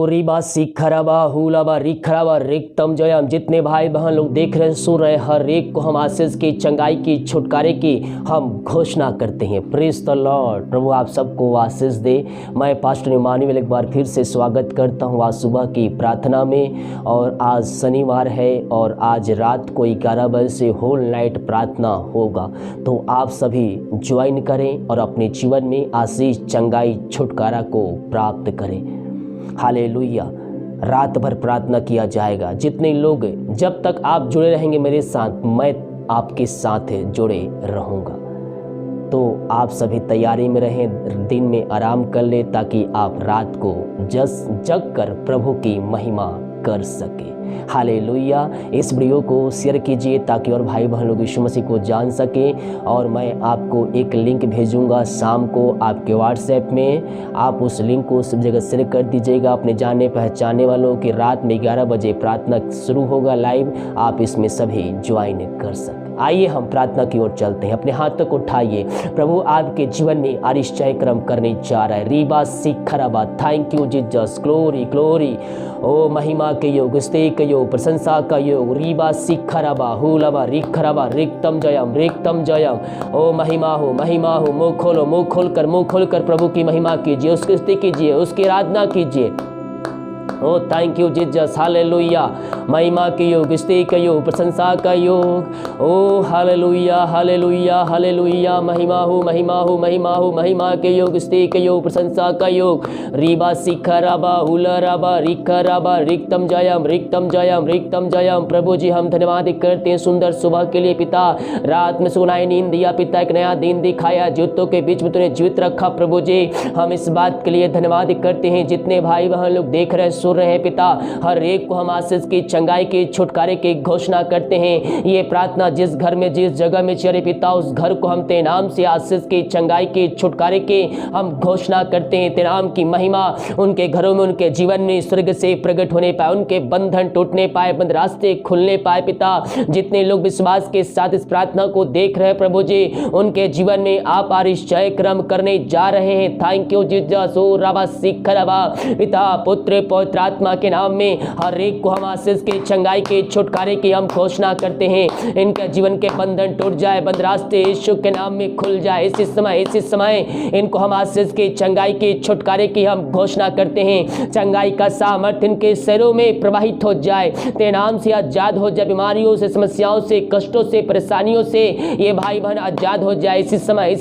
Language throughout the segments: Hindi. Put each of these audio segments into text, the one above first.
रीबा सीखराबा हुलाबा रिखराबा रिक्तम जयम। जितने भाई बहन लोग देख रहे सुन रहे, हर एक को हम आशीष की, चंगाई की, छुटकारे की हम घोषणा करते हैं। Praise the Lord. प्रभु आप सबको आशीष दे। मैं पास्टर इमानुएल एक बार फिर से स्वागत करता हूँ आज सुबह की प्रार्थना में। और आज शनिवार है और आज रात को 11 बजे से होल नाइट प्रार्थना होगा, तो आप सभी ज्वाइन करें और अपने जीवन में आशीष, चंगाई, छुटकारा को प्राप्त करें। हालेलुया। रात भर प्रार्थना किया जाएगा। जितने लोग, जब तक आप जुड़े रहेंगे मेरे साथ, मैं आपके साथ जुड़े रहूँगा। तो आप सभी तैयारी में रहें, दिन में आराम कर ले ताकि आप रात को जग कर प्रभु की महिमा कर सके। हालेलुया। इस वीडियो को शेयर कीजिए ताकि और भाई बहन लोग यीशु मसीह को जान सके। और मैं आपको एक लिंक भेजूंगा शाम को आपके व्हाट्सएप में। आप उस लिंक को सब जगह शेयर कर दीजिएगा अपने जाने पहचाने वालों की। रात में 11 बजे प्रार्थना शुरू होगा लाइव, आप इसमें सभी ज्वाइन कर सकते। आइए हम प्रार्थना की ओर चलते हैं। अपने हाथ तक उठाइए। प्रभु आपके जीवन में आरिश्चय क्रम करने जा रहा है। रीबा सीखराबा। Thank you Jesus. Glory glory. ओ महिमा के योग, स्तुति के योग, प्रशंसा का योग। रीबा सीखराबा हुलाबा रिखराबा रिक्तम जयम रिक्तम जयम। ओ महिमा हो, महिमा हो। मुँह खोलो, मुँह खोल कर प्रभु की महिमा कीजिए, उसकी स्तुति कीजिए, उसकी आराधना कीजिए। ओ थैंक यू जीसस। हालेलुया। महिमा के योग, स्तुति का योग, प्रशंसा का योग। ओ हालेलुया हालेलुया हालेलुया। महिमा हो, महिमा हो, महिमा हो। महिमा के योग, स्तुति के योग, प्रशंसा का योग। रीबा सीखराबा हुलराबा रिखराबा रिक्तम जयम रिक्तम जयम रिक्तम जयम। प्रभु जी हम धन्यवाद करते हैं सुंदर सुबह के लिए पिता। रात में सुनाई नींद दिया पिता, एक नया दिन दिखाया, ज्योतों के बीच में तूने जीवित रखा। प्रभु जी हम इस बात के लिए धन्यवाद करते हैं। जितने भाई बहन लोग देख रहे सुन रहे हैं पिता, हर एक को हम आशीष की, चंगाई की, छुटकारे की घोषणा करते हैं। ये प्रार्थना जिस घर में, जिस जगह में चले पिता, उस घर को हम तेरे नाम से आशीष की, चंगाई की, छुटकारे की हम घोषणा करते हैं। तेरे नाम की महिमा उनके घरों में, उनके जीवन में स्वर्ग से प्रकट होने पाए, उनके बंधन टूटने पाए, बंद रास्ते खुलने पाए पिता। जितने लोग विश्वास के साथ इस प्रार्थना को देख रहे हैं प्रभु जी, उनके जीवन में आप आरिश्चय क्रम करने जा रहे हैं। Thank you Jesus. ओ रबा सीखराबा। पिता, पुत्र, पवित्र आत्मा के नाम में हर एक को हम आशीष के, चंगाई के, छुटकारे की हम घोषणा करते हैं। इनके जीवन के बंधन टूट जाए, बंद रास्ते यीशु के नाम में खुल जाए। इसी समय इनको हम आशीष के, चंगाई के, छुटकारे की हम घोषणा करते हैं। चंगाई का सामर्थ इनके शरीरों में प्रवाहित हो जाए, तेरे नाम से आजाद हो जाए। बीमारियों से, समस्याओं से, कष्टों से, परेशानियों से ये भाई बहन आजाद हो जाए। इसी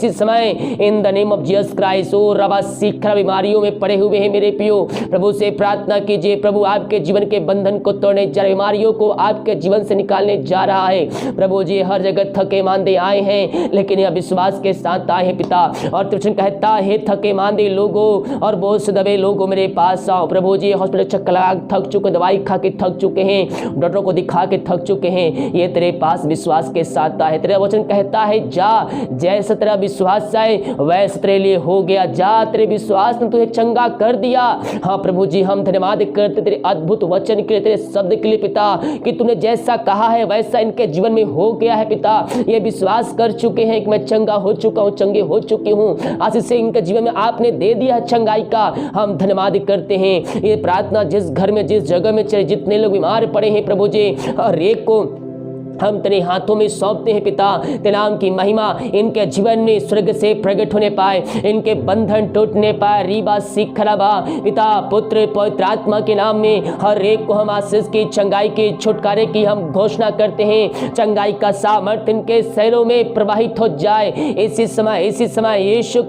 समय in the name of Jesus Christ. ओ रबा सीखरा। बीमारियों में पड़े हुए हैं मेरे पियो, प्रभु से प्रार्थना कीजिए। प्रभु आपके जीवन के बंधन को तोड़ने जा रहे, बीमारियों को आपके जीवन से निकालने जा रहा है। प्रभु जी हर जगह थके मांदे आए हैं, लेकिन यह विश्वास के साथ आए हैं पिता। और वचन कहता है थके मांदे लोगों और बोझ से दबे लोगों मेरे पास आओ। प्रभु जी हॉस्पिटल चक्कर लगा थक चुके, दवाई खा के थक चुके हैं, डॉक्टरों को दिखा के थक चुके हैं, ये तेरे पास विश्वास के साथ आए। तेरा वचन कहता है जा, जैसा तेरा विश्वास आए वैसे तेरे लिए हो गया। जा, तेरे विश्वास ने तुझे चंगा कर दिया। हाँ प्रभु जी हम धन्यवाद करते तेरे अद्भुत वचन के लिए, तेरे शब्द के लिए पिता, कि तूने जैसा कहा है वैसा इनके जीवन में हो गया है पिता। ये विश्वास कर चुके हैं कि मैं चंगा हो चुका हूँ, चंगे हो चुकी हूँ। आशीष से इनके जीवन में आपने दे दिया है चंगाई का, हम धन्यवाद करते हैं। ये प्रार्थना जिस घर में, जिस जगह में चले, जितने लोग बीमार पड़े हैं प्रभु जी, हर एक को हम तेरे हाथों में सौंपते हैं पिता। तेरे नाम की महिमा इनके जीवन में स्वर्ग से प्रकट होने पाए, इनके बंधन टूटने पाए। रीबा सीखराबा। पिता, पुत्र, पवित्र आत्मा के नाम में हर एक को हम आशीष की, चंगाई की, छुटकारे की हम घोषणा करते हैं। चंगाई का सामर्थ इनके शरीरों में प्रवाहित हो जाए। इसी समय यीशु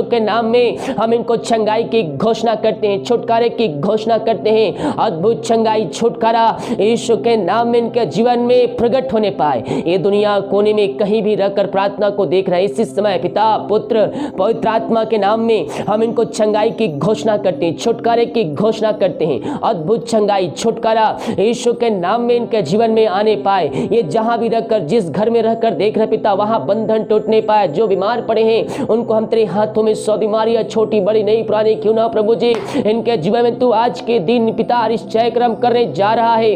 के नाम में हम इनको चंगाई की घोषणा करते हैं, छुटकारे की घोषणा करते हैं। अद्भुत चंगाई, छुटकारा यीशु के नाम में इनके जीवन में प्रकट होने पाए। ये दुनिया कोने में कहीं भी रहकर प्रार्थना को देख रहे हैं, इसी समय पिता, पुत्र, पवित्र आत्मा के नाम में हम इनको चंगाई की घोषणा करते हैं, छुटकारे की घोषणा करते हैं। अद्भुत चंगाई, छुटकारा यीशु के नाम में इनके जीवन में आने पाए। ये जहां भी रहकर, जिस घर में रहकर देख रहे पिता, वहां बंधन टूटने पाए। जो बीमार पड़े हैं उनको हम तेरे हाथों में, 100 बीमारियां छोटी बड़ी नई पुरानी क्यों ना प्रभु जी, इनके जीवन में तू आज के दिन पिता आरिश्चय क्रम करने जा रहा है।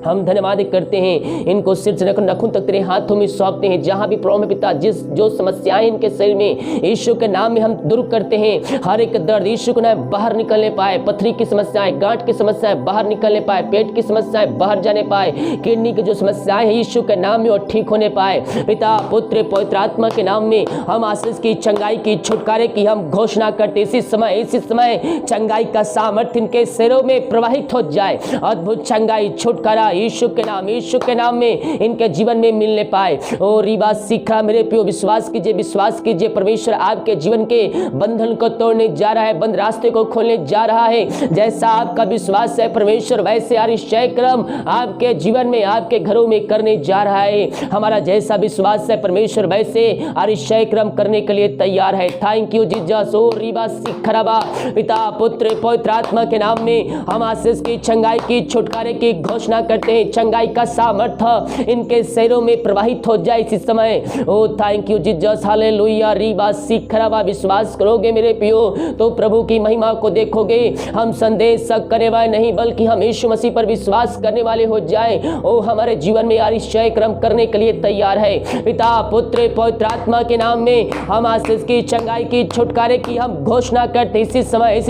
हम धन्यवाद करते हैं, इनको सिर से नखून तक तेरे हाथों में सौंपते हैं। जहां भी प्रॉब्लम है पिता, जो समस्याएं इनके शरीर में, यीशु के नाम में हम दूर करते हैं। हर एक दर्द यीशु के नाम बाहर निकलने पाए, पथरी की समस्याएं, गांठ की समस्याएं बाहर निकलने पाए, पेट की समस्याएं बाहर जाने पाए, किडनी की जो समस्याएं हैं यीशु के नाम में और ठीक होने पाए। पिता, पुत्र, पवित्र आत्मा के नाम में हम आशीष की, चंगाई की, छुटकारे की हम घोषणा करते। इसी समय चंगाई का सामर्थ्य इनके शरीरों में प्रवाहित हो जाए। अद्भुत चंगाई, छुटकारा यीशु के नाम में इनके जीवन में मिलने पाए। ओ रीबा सीखा मेरे प्रियो, विश्वास कीजिए, परमेश्वर आपके जीवन के बंधन को तोड़ने जा रहा है, बंद रास्ते को खोलने जा रहा है। जैसा आपका विश्वास है परमेश्वर वैसे आश्चर्य क्रम आपके जीवन में, आपके घरों में करने जा रहा है। हमारा जैसा विश्वास है परमेश्वर वैसे आश्चर्य क्रम करने के लिए तैयार है। Thank you Jesus. ओ रीबा सीखराबा, पिता, पुत्र, पवित्र आत्मा के नाम में हम आशीष की, चंगाई की, छुटकारे की घोषणा करते हैं। चंगाई का सामर्थ्य इनके शरीरों में प्रवाहित हो जाए इसी समय। ओ थैंक यू जीसस, हालेलुया। रीबा सीखराबा, विश्वास करोगे मेरे पियो तो प्रभु की महिमा को देखोगे। हम संदेश करने वाले नहीं बल्कि हम यीशु मसीह पर विश्वास करने वाले हो जाए। ओ हमारे जीवन में आश्चर्य क्रम करने के लिए तैयार है। पिता, पुत्र, पवित्र आत्मा के नाम में हम आशीष की, चंगाई की, छुटकारे की हम घोषणा करते। इसी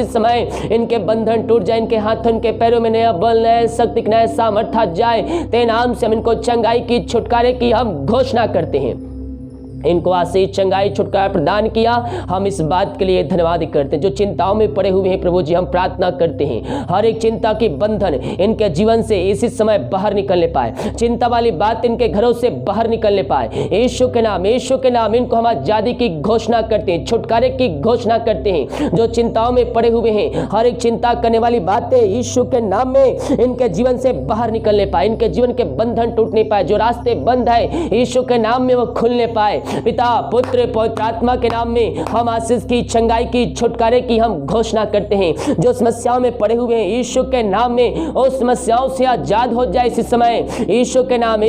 समय इनके बंधन टूट जाए, इनके हाथों, इनके पैरों में नया बल, नया शक्ति, नया सामर्थ्य आ जाए। तेरे नाम से हम इनको चंगाई की, छुटकारे की हम घोषणा करते हैं। इनको आशीष, चंगाई, छुटकारा प्रदान किया। हम इस बात के लिए धन्यवाद करते हैं। जो चिंताओं में पड़े हुए हैं प्रभु जी, हम प्रार्थना करते हैं हर एक चिंता की बंधन इनके जीवन से इसी समय बाहर निकलने पाए। चिंता वाली बात इनके घरों से बाहर निकलने पाए। यीशु के नाम इनको हम आजादी की घोषणा करते हैं, छुटकारे की घोषणा करते हैं। जो चिंताओं में पड़े हुए हैं, हर एक चिंता करने वाली बातें यीशु के नाम में इनके जीवन से बाहर निकलने पाए, इनके जीवन के बंधन टूटने पाए। जो रास्ते बंद है यीशु के नाम में वो खुलने पाए। पिता, पुत्र, पवित्र आत्मा के नाम में हम आशीष की, चंगाई की, छुटकारे की हम घोषणा करते हैं। जो समस्याओं में पड़े हुए हैं यीशु के नाम में उस समस्याओं से आजाद हो जाए इसी समय। यीशु के नाम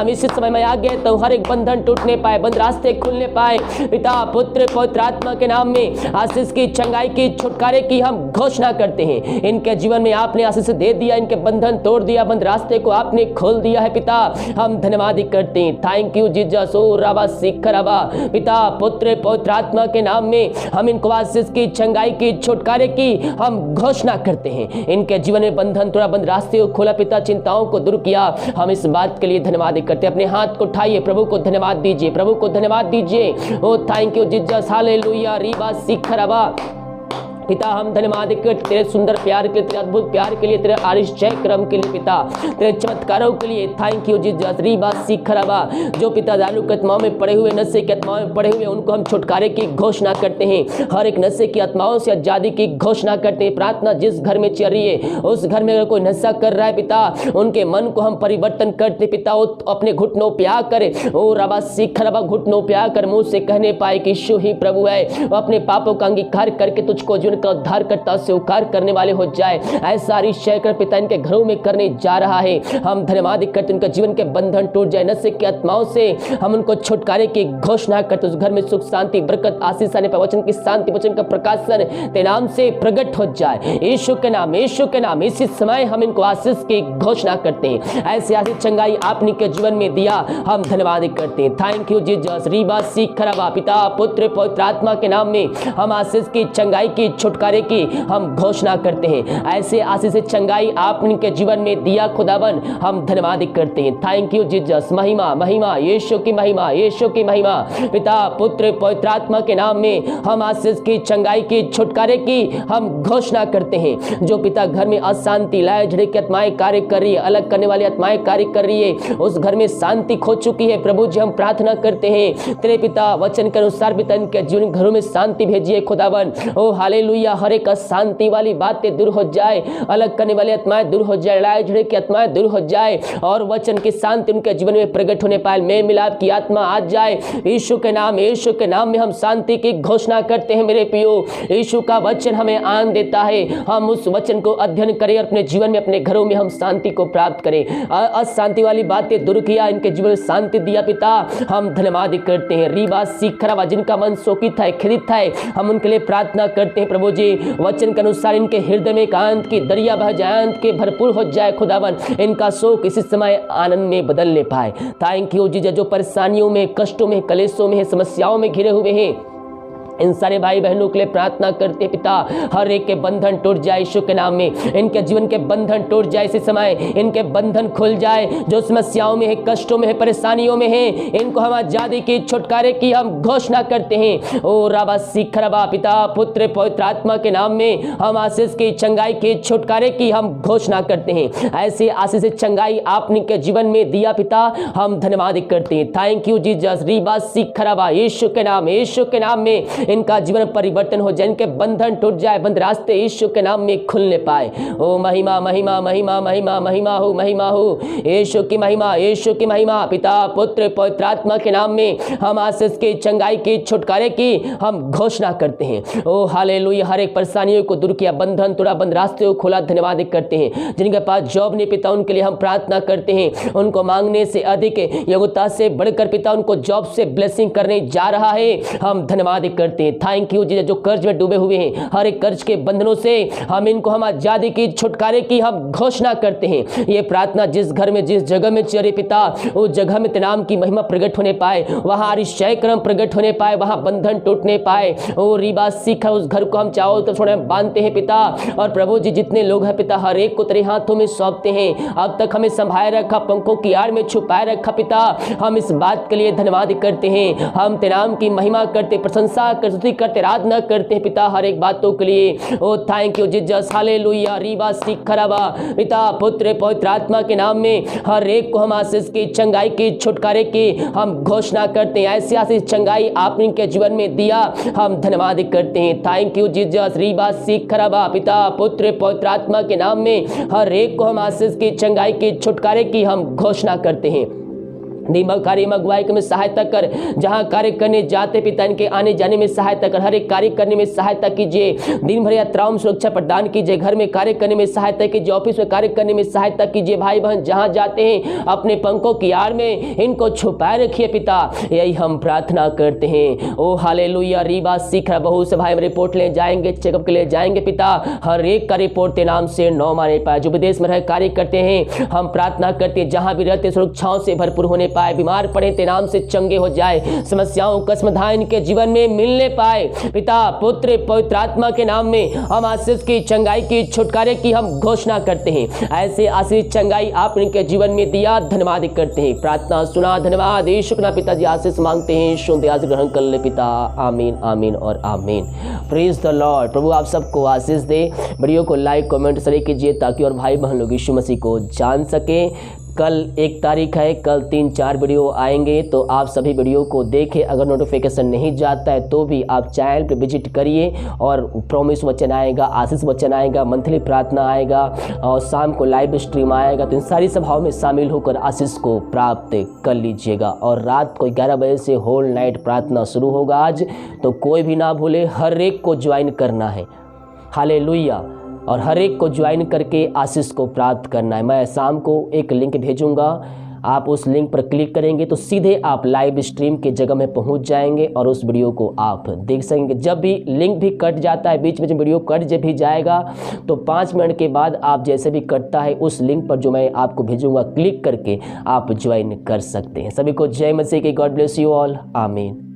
इसी समय में आगे तो हर एक बंधन टूटने पाए, बंद रास्ते खुलने पाए। पिता, पुत्र, पवित्र आत्मा के नाम में आशीष की, चंगाई की, छुटकारे की हम घोषणा करते हैं। इनके जीवन में आपने आशीष दे दिया, इनके बंधन तोड़ दिया, बंद रास्ते को आपने खोल दिया है। पिता, हम धन्यवाद करते हैं। Thank you Jesus. ओ रबा सीखरबा, पिता, पुत्र, पवित्र आत्मा के नाम में हम इनको आशीष की, चंगाई की, छुटकारे की हम घोषणा करते हैं। इनके जीवन में बंधन तोड़ा, बंद रास्ते को खोला, पिता, चिंताओं को दूर किया। हम इस बात के लिए धन्यवाद करते हैं। अपने हाथ को उठाइए, प्रभु को धन्यवाद दीजिए, प्रभु को धन्यवाद दीजिए। ओ थैंक यू जीसस, हालेलुया। रीबा सीखरबा, पिता, हम धन्यवाद करते तेरे सुंदर प्यार के लिए, तेरे अद्भुत प्यार के लिए, तेरे आश्चर्य क्रम के लिए, पिता, तेरे चमत्कारों के लिए। Thank you Jesus. रीबा सीखरबा, जो पिता दारू की आत्माओं में पड़े हुए, नशे की आत्माओं में पड़े हुए, उनको हम छुटकारे की घोषणा करते हैं। हर एक नशे की आत्माओं से आजादी की घोषणा करते हैं। प्रार्थना जिस घर में चल रही है उस घर में अगर कोई नशा कर रहा है पिता, उनके मन को हम परिवर्तन करते पिता। वो अपने घुटनों पे आकर, ओ रबा सीखरबा, घुटनों पे आकर मुंह से कहने पाए कि यीशु ही प्रभु है। वो अपने पापों का अंगीकार करके तुझको जीवन का उद्धार करता स्वीकार करने वाले हो जाए। ऐसा आश्चर्य कर पिता इनके घरों में करने जा रहा है। हम धन्यवाद करते उनके जीवन के बंधन टूट जाए, नशे की आत्माओं से हम उनको छुटकारे की घोषणा करते। उस घर में सुख, शांति, बरकत, आशीष आने पर वचन की शांति, वचन का प्रकाशन तेरे नाम से प्रकट हो जाए। यीशु के नाम इसी समय हम इनको आशीष की घोषणा करते हैं। ऐसे आशीष, चंगाई आपने के जीवन में दिया, हम धन्यवाद करते हैं। Thank you Jesus. रीबा सीखरबा, पिता, पुत्र, पवित्र आत्मा के नाम में हम आशीष की, चंगाई की, छुटकारे की हम घोषणा करते हैं। ऐसे आशीष से चंगाई आपने के जीवन में दिया खुदावन, हम धन्यवाद करते हैं। Thank you Jesus. महिमा यीशु की महिमा। पिता, पुत्र, पवित्र आत्मा के नाम में हम आशीष की, चंगाई की, छुटकारे की हम घोषणा करते हैं। जो पिता घर में अशांति, लड़ाई झगड़े की आत्माएं कार्य कर रही है, अलग करने वाली आत्माएं कार्य कर रही है, उस घर में शांति खो चुकी है प्रभु जी, हम प्रार्थना करते हैं तेरे पिता वचन के अनुसार पिता इनके जीवन घरों में शांति भेजिए खुदावन। ओ हालेलुया। हर एक शांति वाली बातें दूर हो जाए, अलग करने वाली आत्माएं दूर हो जाए, लड़ाई झगड़े की आत्माएं दूर हो जाए और वचन की शांति उनके जीवन में प्रकट होने पाए। मेल मिलाप की आत्मा आ जाए यीशु के नाम में हम शांति की घोषणा करते हैं। मेरे प्रियो, यीशु का वचन हमें आनंद देता है। हम उस वचन को अध्ययन करें और अपने जीवन में, अपने घरों में हम शांति को प्राप्त करें। अशांति वाली बातें दूर किया, इनके जीवन में शांति दिया पिता, हम धन्यवाद करते हैं। रीबा सीखरबा, जिनका मन शोकित है, खिदित है, हम उनके लिए प्रार्थना करते हैं प्रभु प्रभु जी वचन के अनुसार इनके हृदय में एकांत की दरिया बह जाए, अंत के भरपूर हो जाए खुदावन, इनका शोक इसी समय आनंद में बदलने पाए। थैंक यू जीजा, जो परेशानियों में, कष्टों में, कलेशों में, समस्याओं में घिरे हुए हैं, इन सारे भाई बहनों के लिए प्रार्थना करते पिता, हर एक के बंधन टूट जाए यीशु के नाम में, इनके जीवन के बंधन टूट जाए इसी समय, इनके बंधन खुल जाए, जो समस्याओं में है, कष्टों में है, परेशानियों में है, इनको हम आजादी की, छुटकारे की हम घोषणा करते हैं। ओ राबा सीख रबा, पिता पुत्र पवित्र आत्मा के नाम में हम आशीष की, चंगाई की, छुटकारे की हम घोषणा करते हैं। ऐसे आशीष चंगाई आपने के जीवन में दिया पिता, हम धन्यवाद करते हैं। Thank you Jesus. रीबा सीख रबा, यीशु के नाम, यीशु के नाम में इनका जीवन परिवर्तन हो जाए, इनके बंधन टूट जाए, बंद रास्ते यीशु के नाम में खुलने पाए। ओ महिमा महिमा महिमा महिमा महिमा हो, महिमा हो, यीशु की महिमा, यीशु की महिमा, पिता पुत्र पवित्र आत्मा के नाम में हम आशीष की, चंगाई की, छुटकारे की हम घोषणा करते हैं। ओ हालेलुया, हर एक परेशानियों को दूर किया, बंधन तोड़ा, बंद रास्ते को खोला, धन्यवाद करते हैं। जिनके पास जॉब नहीं पिता, उनके लिए हम प्रार्थना करते हैं, उनको मांगने से अधिक योग्यता से बढ़कर पिता उनको जॉब से ब्लेसिंग करने जा रहा है, हम धन्यवाद करते हैं। थैंक यू जीसस, जो कर्ज में डूबे हुए हैं, हर एक कर्ज के बंधनों से हम आजादी की, छुटकारे की हम घोषणा करते हैं। ये प्रार्थना जिस घर में, जिस जगह में चले पिता, उस जगह में तेरे नाम की महिमा प्रकट होने पाए, वहां अतिशय क्रम प्रकट होने पाए, वहां बंधन टूटने पाए। ओ रीबा सीखा, उस घर को हम चाहो तो थोड़ा बांधते हैं पिता, और प्रभु जी जितने लोग हैं पिता, हर एक को तेरे हाथों में सौंपते हैं। अब तक हमें संभाले रखा, पंखों की आड़ में छुपाए रखा पिता, हम इस बात के लिए धन्यवाद करते हैं। हम तेरे नाम की महिमा करते, प्रशंसा करते, आराधना करते हैं पिता, हर एक बातों के लिए। ओ थैंक यू जीसस, हालेलुया। रीबा सीखराबा, पिता पुत्र पवित्र आत्मा के नाम में हर एक को हम आशीष की, चंगाई की, छुटकारे की हम घोषणा करते हैं। ऐसी आशीष चंगाई आपने इनके जीवन में दिया, हम धन्यवाद करते हैं। Thank you Jesus. रीबा सीखराबा, पिता पुत्र पवित्र आत्मा के नाम में हर एक को हम आशीष की, चंगाई की, छुटकारे की हम घोषणा करते हैं। कार्य अगुवाई में सहायता कर, जहां कार्य करने जाते पिता इनके आने जाने में सहायता कर, हर एक कार्य करने में सहायता कीजिए, दिन भर यात्राओं में सुरक्षा प्रदान कीजिए, घर में कार्य करने में सहायता कीजिए, ऑफिस में कार्य करने में सहायता कीजिए। भाई बहन जहां जाते हैं अपने पंखों की आड़ में इनको छुपाए रखिए पिता, यही हम प्रार्थना करते हैं। ओ हालेलुया। रीबा सीख रहा, बहुत से भाई रिपोर्ट ले जाएंगे, चेकअप के लिए जाएंगे पिता, हर एक का रिपोर्ट के नाम से नौ माने पाए। जो विदेश में रह कार्य करते हैं, हम प्रार्थना करते हैं जहां भी रहते सुरक्षाओं से भरपूर होने पाए, बीमार पड़े तेरे नाम से चंगे हो जाए, समस्याओं का समाधान इनके जीवन में मिलने पाए। पिता पुत्र पवित्र आत्मा के नाम में हम आशीष की, चंगाई की, छुटकारे की हम घोषणा करते हैं। ऐसे आशीष चंगाई आप इनके जीवन में दिया, धन्यवाद करते हैं। प्रार्थना सुना, धन्यवाद यीशु के नाम। पिताजी आशीष मांगते हैं, शुद्ध आशीष ग्रहण कर ले पिता। आमीन आमीन और आमीन। Praise the Lord. प्रभु आप सबको आशीष दे। वीडियो को लाइक कमेंट शेयर कीजिए ताकि और भाई बहन लोग यीशु मसीह को जान सके। कल 1 तारीख है, कल 3-4 वीडियो आएंगे, तो आप सभी वीडियो को देखें। अगर नोटिफिकेशन नहीं जाता है तो भी आप चैनल पे विजिट करिए, और प्रॉमिस वचन आएगा, आशीष वचन आएगा, मंथली प्रार्थना आएगा, और शाम को लाइव स्ट्रीम आएगा। तो इन सारी सभाओं में शामिल होकर आशीष को प्राप्त कर लीजिएगा। और रात को 11 बजे से होल नाइट प्रार्थना शुरू होगा आज, तो कोई भी ना भूले, हर एक को ज्वाइन करना है। हालेलुया। और हर एक को ज्वाइन करके आशीष को प्राप्त करना है। मैं शाम को एक लिंक भेजूंगा, आप उस लिंक पर क्लिक करेंगे तो सीधे आप लाइव स्ट्रीम के जगह में पहुंच जाएंगे और उस वीडियो को आप देख सकेंगे। जब भी लिंक भी कट जाता है, बीच में जब वीडियो कट जब भी जाएगा, तो 5 मिनट के बाद आप जैसे भी कटता है उस लिंक पर जो मैं आपको भेजूंगा, क्लिक करके आप ज्वाइन कर सकते हैं। सभी को जय मसीह की। God bless you all. आमीन।